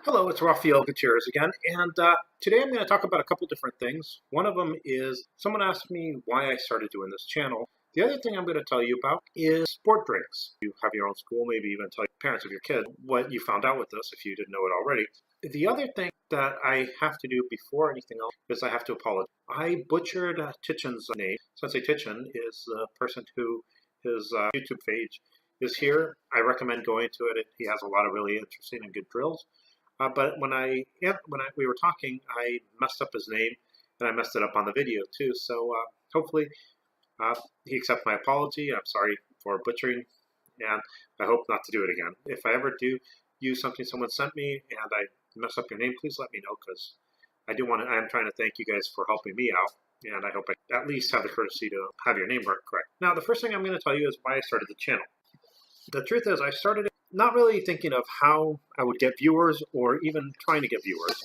Hello, it's Rafael Gutierrez again, and today I'm going to talk about a couple different things. One of them is someone asked me why I started doing this channel. The other thing I'm going to tell you about is sport drinks. You have your own school, maybe even tell parents of your kid what you found out with this if you didn't know it already. The other thing that I have to do before anything else is I have to apologize. I butchered Tichen's name. Sensei Tichen is the person who his YouTube page is here. I recommend going to it. He has a lot of really interesting and good drills. But we were talking, I messed up his name, and I messed it up on the video too. So hopefully he accepts my apology. I'm sorry for butchering, and I hope not to do it again. If I ever do use something someone sent me and I mess up your name, please let me know, because I'm trying to thank you guys for helping me out, and I hope I at least have the courtesy to have your name correct. Now, the first thing I'm going to tell you is why I started the channel. The truth is, I started it not really thinking of how I would get viewers or even trying to get viewers.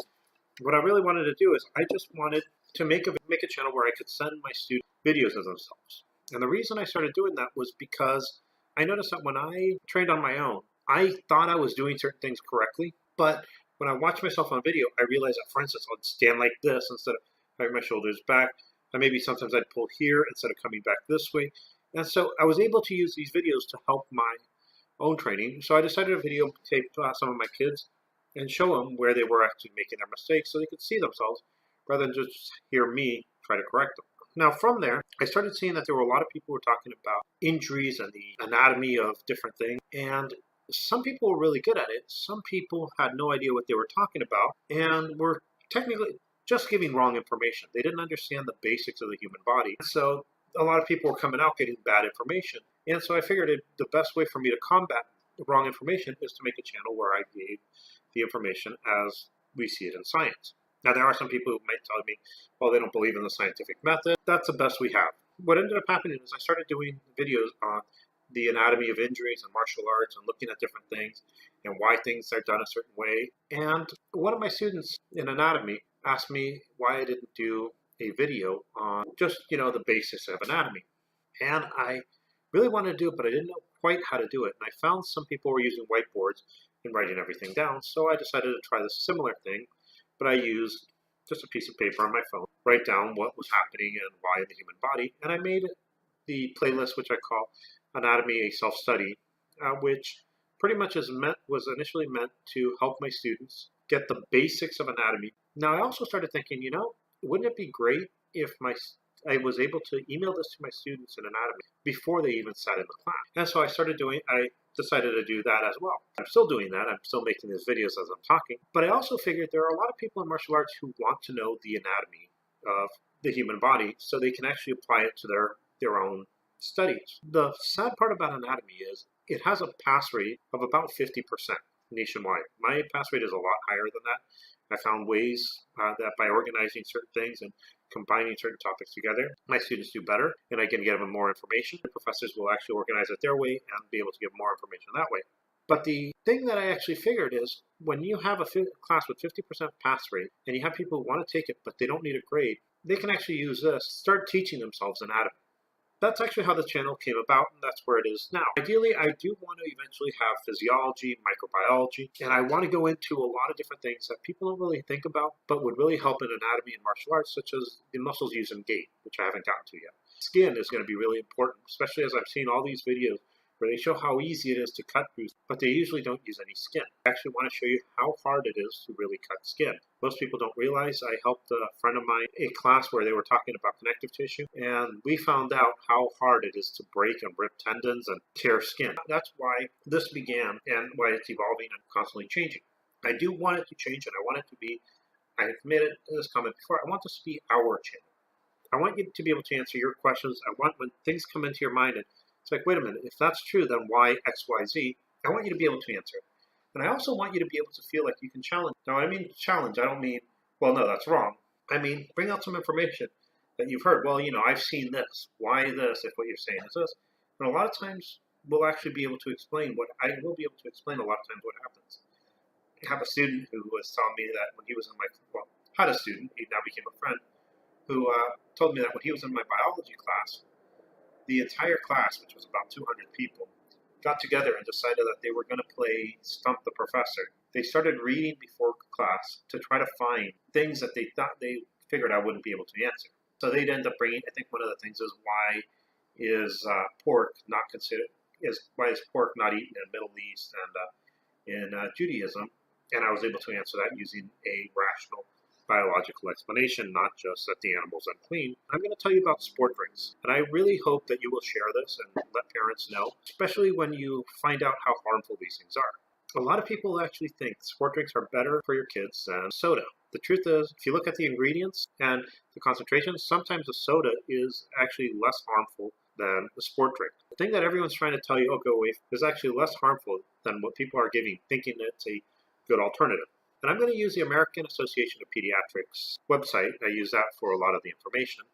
What I really wanted to do is I just wanted to make a channel where I could send my students videos of themselves. And the reason I started doing that was because I noticed that when I trained on my own, I thought I was doing certain things correctly, but when I watched myself on video, I realized that, for instance, I'd stand like this instead of having my shoulders back. And maybe sometimes I'd pull here instead of coming back this way. And so I was able to use these videos to help my own training. So I decided to videotape some of my kids and show them where they were actually making their mistakes so they could see themselves rather than just hear me try to correct them. Now from there, I started seeing that there were a lot of people who were talking about injuries and the anatomy of different things. And some people were really good at it. Some people had no idea what they were talking about and were technically just giving wrong information. They didn't understand the basics of the human body. So a lot of people were coming out getting bad information. And so I figured the best way for me to combat the wrong information is to make a channel where I gave the information as we see it in science. Now, there are some people who might tell me, well, they don't believe in the scientific method. That's the best we have. What ended up happening is I started doing videos on the anatomy of injuries and martial arts and looking at different things and why things are done a certain way. And one of my students in anatomy asked me why I didn't do a video on just, the basics of anatomy. And I really wanted to do it, but I didn't know quite how to do it. And I found some people were using whiteboards and writing everything down. So I decided to try this similar thing, but I used just a piece of paper on my phone, write down what was happening and why in the human body. And I made the playlist, which I call Anatomy a Self-Study, which pretty much was initially meant to help my students get the basics of anatomy. Now, I also started thinking, wouldn't it be great if I was able to email this to my students in anatomy before they even sat in the class? And so I decided to do that as well. I'm still doing that. I'm still making these videos as I'm talking. But I also figured there are a lot of people in martial arts who want to know the anatomy of the human body so they can actually apply it to their own studies. The sad part about anatomy is it has a pass rate of about 50% nationwide. My pass rate is a lot higher than that. I found ways that by organizing certain things and combining certain topics together, my students do better, and I can give them more information. The professors will actually organize it their way and be able to give more information that way. But the thing that I actually figured is when you have a class with 50% pass rate and you have people who want to take it but they don't need a grade, they can actually use this, start teaching themselves anatomy. That's actually how the channel came about, and that's where it is now. Ideally, I do want to eventually have physiology, microbiology, and I want to go into a lot of different things that people don't really think about, but would really help in anatomy and martial arts, such as the muscles used in gait, which I haven't gotten to yet. Skin is going to be really important, especially as I've seen all these videos where they show how easy it is to cut through, but they usually don't use any skin. I actually want to show you how hard it is to really cut skin. Most people don't realize I helped a friend of mine a class where they were talking about connective tissue, and we found out how hard it is to break and rip tendons and tear skin. That's why this began and why it's evolving and constantly changing. I do want it to change, and I want it to be, I've made this comment before, I want this to be our channel. I want you to be able to answer your questions. I want when things come into your mind and it's like, wait a minute, if that's true, then why X, Y, Z? I want you to be able to answer it. And I also want you to be able to feel like you can challenge. Now, I mean challenge. I don't mean, well, no, that's wrong. I mean, bring out some information that you've heard. Well, I've seen this. Why this if what you're saying is this? And a lot of times, we'll actually be able to explain a lot of times what happens. I have a student who was telling me that when he was in had a student, he now became a friend, who told me that when he was in my biology class, the entire class, which was about 200 people, got together and decided that they were going to play Stump the Professor. they started reading before class to try to find things that they figured I wouldn't be able to answer. So they'd end up bringing, I think one of the things is pork not considered, why is pork not eaten in the Middle East and in Judaism? And I was able to answer that using a rational biological explanation, not just that the animal's unclean. I'm going to tell you about sport drinks, and I really hope that you will share this and let parents know, especially when you find out how harmful these things are. A lot of people actually think sport drinks are better for your kids than soda. The truth is, if you look at the ingredients and the concentration, sometimes a soda is actually less harmful than the sport drink. The thing that everyone's trying to tell you, oh, go away, is actually less harmful than what people are giving, thinking it's a good alternative. And I'm going to use the American Association of Pediatrics website. I use that for a lot of the information.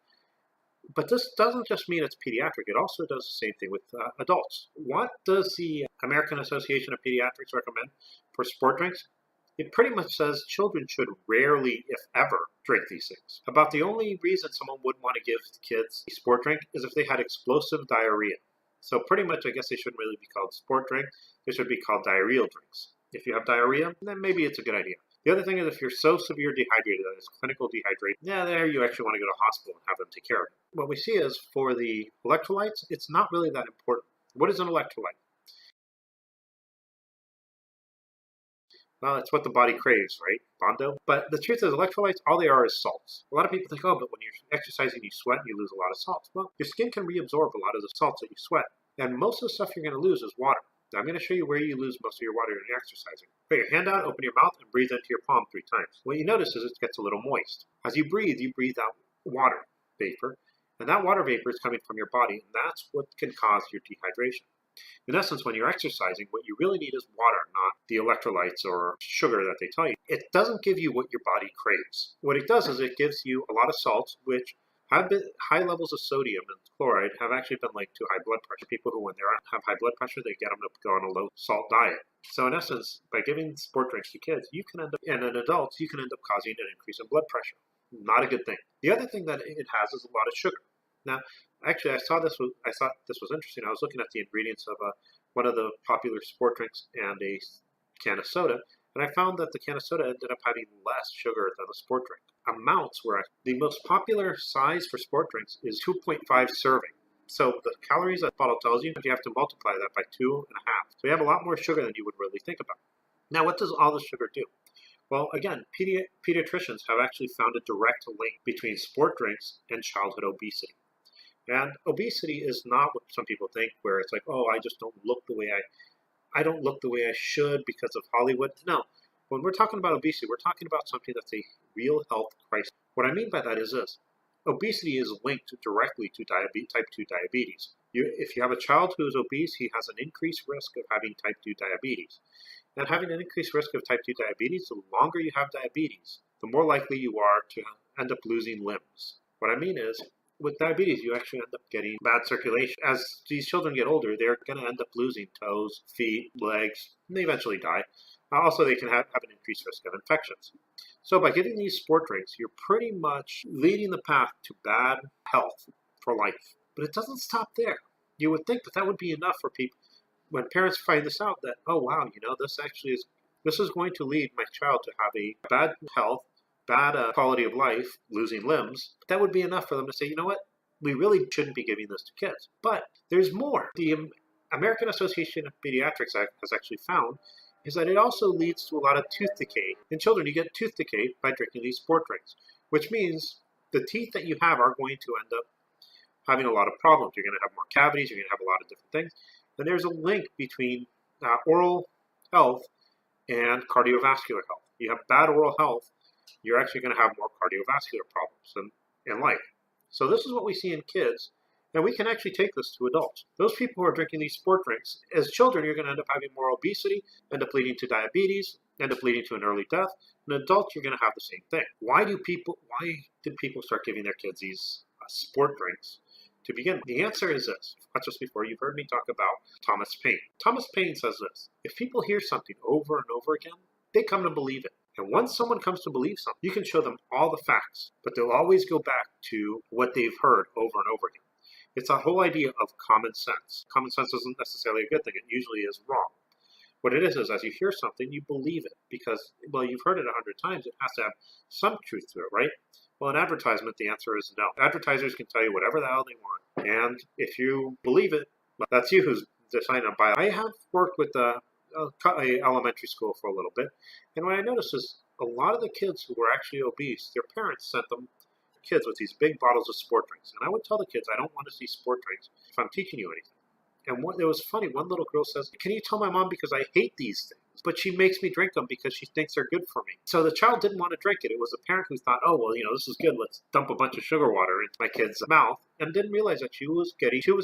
But this doesn't just mean it's pediatric. It also does the same thing with adults. What does the American Association of Pediatrics recommend for sport drinks? It pretty much says children should rarely, if ever, drink these things. About the only reason someone would want to give kids a sport drink is if they had explosive diarrhea. So pretty much, I guess they shouldn't really be called sport drink. They should be called diarrheal drinks. If you have diarrhea, then maybe it's a good idea. The other thing is if you're so severe dehydrated that it's clinical dehydration, there you actually want to go to a hospital and have them take care of it. What we see is for the electrolytes, it's not really that important. What is an electrolyte? Well, it's what the body craves, right? Bondo. But the truth is, electrolytes, all they are is salts. A lot of people think, oh, but when you're exercising, you sweat and you lose a lot of salts. Well, your skin can reabsorb a lot of the salts that you sweat. And most of the stuff you're going to lose is water. Now, I'm going to show you where you lose most of your water when you're exercising. Put your hand out, open your mouth, and breathe into your palm 3 times. What you notice is it gets a little moist. As you breathe out water vapor. And that water vapor is coming from your body, and that's what can cause your dehydration. In essence, when you're exercising, what you really need is water, not the electrolytes or sugar that they tell you. It doesn't give you what your body craves. What it does is it gives you a lot of salts, which have been high levels of sodium and chloride have actually been linked to high blood pressure. People who, when they have high blood pressure, they get them to go on a low salt diet. So in essence, by giving sport drinks to kids, you can end up, and in adults, you can end up causing an increase in blood pressure. Not a good thing. The other thing that it has is a lot of sugar. Now, actually, I thought this was interesting. I was looking at the ingredients of one of the popular sport drinks and a can of soda, and I found that the can of soda ended up having less sugar than the sport drink. Amounts were the most popular size for sport drinks is 2.5 serving. So the calories that bottle tells you, you have to multiply that by 2.5. So you have a lot more sugar than you would really think about. Now, what does all this sugar do? Well, again, pediatricians have actually found a direct link between sport drinks and childhood obesity. And obesity is not what some people think, where it's like, oh, I just don't look the way I don't look the way I should because of Hollywood. No, when we're talking about obesity, we're talking about something that's a real health crisis. What I mean by that is this. Obesity is linked directly to type 2 diabetes. If you have a child who is obese, he has an increased risk of having type 2 diabetes. And having an increased risk of type 2 diabetes, the longer you have diabetes, the more likely you are to end up losing limbs. What I mean is, with diabetes, you actually end up getting bad circulation. As these children get older, they're going to end up losing toes, feet, legs, and they eventually die. Also, they can have an increased risk of infections. So by giving these sport drinks, you're pretty much leading the path to bad health for life. But it doesn't stop there. You would think that would be enough for people. When parents find this out, that, oh, wow, this is going to lead my child to have a bad health, bad quality of life, losing limbs, that would be enough for them to say, you know what, we really shouldn't be giving this to kids. But there's more. The American Association of Pediatrics has actually found is that it also leads to a lot of tooth decay. In children, you get tooth decay by drinking these sport drinks, which means the teeth that you have are going to end up having a lot of problems. You're going to have more cavities, you're going to have a lot of different things. And there's a link between oral health and cardiovascular health. You have bad oral health, you're actually going to have more cardiovascular problems in life. So this is what we see in kids, and we can actually take this to adults. Those people who are drinking these sport drinks, as children, you're going to end up having more obesity, end up leading to diabetes, end up leading to an early death. In adults, you're going to have the same thing. Why did people start giving their kids these sport drinks to begin? The answer is this. Not just before, you've heard me talk about Thomas Paine. Thomas Paine says this: if people hear something over and over again, they come to believe it. And once someone comes to believe something, you can show them all the facts, but they'll always go back to what they've heard over and over again. It's a whole idea of common sense. Common sense isn't necessarily a good thing. It usually is wrong. What it is as you hear something, you believe it because, well, you've heard it 100 times. It has to have some truth to it, right? Well, in advertisement, the answer is no. Advertisers can tell you whatever the hell they want. And if you believe it, well, that's you who's deciding to buy it. I have worked with a elementary school for a little bit. And what I noticed is a lot of the kids who were actually obese, their parents sent them kids with these big bottles of sport drinks. And I would tell the kids, I don't want to see sport drinks if I'm teaching you anything. And it was funny. One little girl says, "Can you tell my mom because I hate these things, but she makes me drink them because she thinks they're good for me." So the child didn't want to drink it. It was the parent who thought, "Oh, well, this is good. Let's dump a bunch of sugar water into my kid's mouth," and didn't realize that she was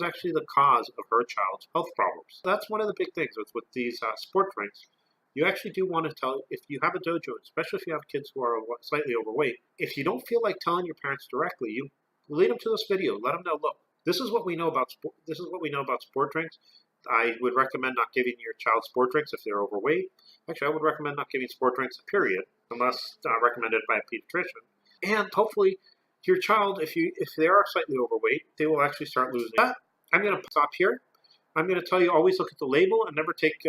actually the cause of her child's health problems. That's one of the big things with these sport drinks. You actually do want to tell, if you have a dojo, especially if you have kids who are slightly overweight, if you don't feel like telling your parents directly, you lead them to this video. Let them know, look, this is what we know about sport. This is what we know about sport drinks. I would recommend not giving your child sport drinks if they're overweight. Actually, I would recommend not giving sport drinks, period, unless recommended by a pediatrician. And hopefully, your child, if they are slightly overweight, they will actually start losing that. I'm going to stop here. I'm going to tell you, always look at the label and never take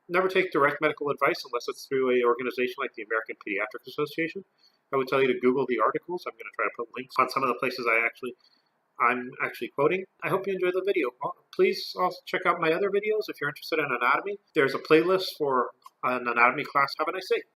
never take direct medical advice unless it's through an organization like the American Pediatric Association. I would tell you to Google the articles. I'm going to try to put links on some of the places I'm actually quoting. I hope you enjoyed the video. Please also check out my other videos if you're interested in anatomy. There's a playlist for an anatomy class. Have a nice day.